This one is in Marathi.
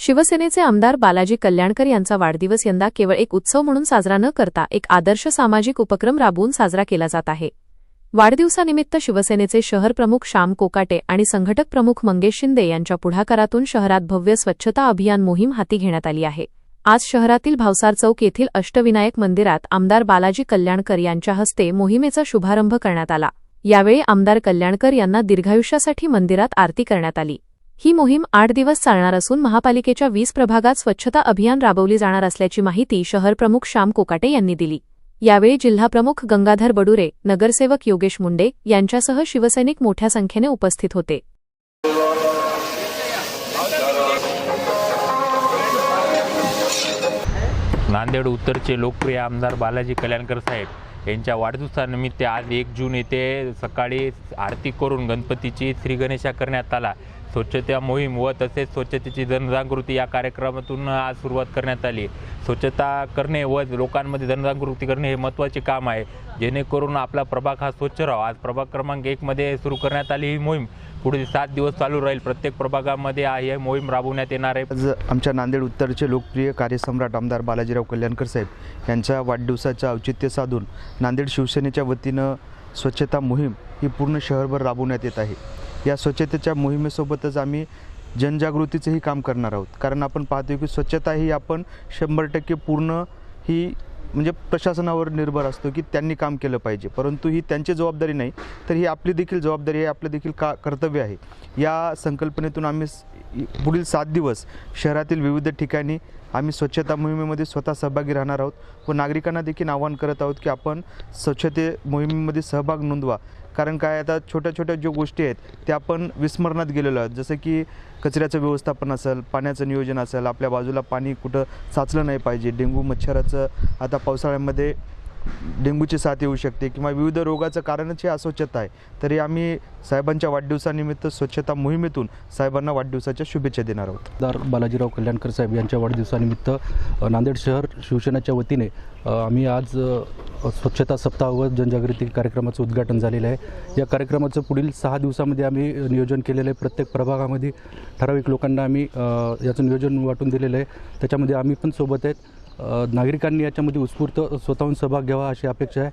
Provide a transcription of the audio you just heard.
शिवसेनेचे आमदार बालाजी कल्याणकर यांचा वाढदिवस यंदा केवळ एक उत्सव म्हणून साजरा न करता एक आदर्श सामाजिक उपक्रम राबवून साजरा केला जात आहे। वाढदिवसानिमित्त शिवसेनेचे शहर प्रमुख श्याम कोकाटे आणि संघटक प्रमुख मंगेश शिंदे यांच्या पुढाकारातून शहरात भव्य स्वच्छता अभियान मोहीम हाती घेण्यात आली आहे। आज शहरातील भावसार चौक येथील अष्टविनायक मंदिरात आमदार बालाजी कल्याणकर यांच्या हस्ते मोहिमेचा शुभारंभ करण्यात आला। यावेळी आमदार कल्याणकर यांना दीर्घायुष्यासाठी मंदिरात आरती करण्यात आली। ही मोहीम 8 दिवस चालणार असून महापालिकेच्या 20 प्रभागात स्वच्छता अभियान राबवली जाणार असल्याची माहिती शहर प्रमुख श्याम कोकाटे यांनी दिली। यावेळी जिल्हाप्रमुख गंगाधर बडुरे, नगरसेवक योगेश मुंडे यांच्यासह शिवसैनिक मोठ्या संख्येने उपस्थित होते। नांदेड उत्तरचे लोकप्रिय आमदार बालाजी कल्याणकर साहेब यांच्या वाढदिवसानिमित्त आज 1 जून येथे सकाळी आरती करून गणपतीची श्रीगणेशा करण्यात आला। स्वच्छता मोहीम व तसेच स्वच्छतेची जनजागृती या कार्यक्रमातून आज सुरुवात करण्यात आली। स्वच्छता करणे व लोकांमध्ये जनजागृती करणे हे महत्त्वाचे काम आहे, जेणेकरून आपला प्रभाग हा स्वच्छ राहावा। आज प्रभाग क्रमांक 1 मध्ये सुरू करण्यात आली ही मोहीम पुढे 7 दिवस चालू राहील। प्रत्येक प्रभागामध्ये ही मोहीम राबवण्यात येणार आहे। आज आमच्या नांदेड उत्तरचे लोकप्रिय कार्यसम्राट आमदार बालाजीराव कल्याणकर साहेब यांच्या वाढदिवसाचे औचित्य साधून नांदेड शिवसेनेच्या वतीनं स्वच्छता मोहीम ही पूर्ण शहरभर राबवण्यात येत आहे। या स्वच्छतेच्या मोहिमेसोबतच आम्ही जनजागृतीचेही काम करणार आहोत, कारण आपण पाहतो की स्वच्छता ही आपण 100% पूर्ण ही म्हणजे प्रशासनावर निर्भर असतो की त्यांनी काम केलं पाहिजे, परंतु ही त्यांची जबाबदारी नाही तर ही आपली देखील जबाबदारी आहे, आपलं देखील कर्तव्य आहे। या संकल्पनेतून आम्ही पुढील 7 दिवस शहरातील विविध ठिकाणी आम्ही स्वच्छता मोहिमेमध्ये स्वतः सहभागी राहणार आहोत व नागरिकांना देखील आवाहन करत आहोत की आपण स्वच्छते मोहिमेमध्ये सहभाग नोंदवा। कारण काय आता छोट्या छोट्या ज्या गोष्टी आहेत त्या आपण विस्मरणात गेलेलो आहोत, जसं की कचऱ्याचं व्यवस्थापन असेल, पाण्याचं नियोजन असेल, आपल्या बाजूला पाणी कुठं साचलं नाही पाहिजे, डेंग्यू मच्छराचं आता पावसाळ्यामध्ये डेंग्यूची साथ येऊ शकते किंवा विविध रोगाचं कारणच हे अस्वच्छता आहे। तरी आम्ही साहेबांच्या वाढदिवसानिमित्त स्वच्छता मोहिमेतून साहेबांना वाढदिवसाच्या शुभेच्छा देणार आहोत। आमदार बालाजीराव कल्याणकर साहेब यांच्या वाढदिवसानिमित्त नांदेड शहर शिवसेनेच्या वतीने आम्ही आज स्वच्छता सप्ताह व जनजागृती कार्यक्रमाचं उद्घाटन झालेलं आहे। या कार्यक्रमाचं पुढील 6 दिवसामध्ये आम्ही नियोजन केलेलं आहे। प्रत्येक प्रभागामध्ये ठराविक लोकांना आम्ही याचं नियोजन वाटून दिलेलं आहे, त्याच्यामध्ये आम्ही पण सोबत आहेत। नागरिकांनी याच्यामध्ये उत्स्फूर्त स्वतःहून सहभाग घ्यावा अशी अपेक्षा आहे।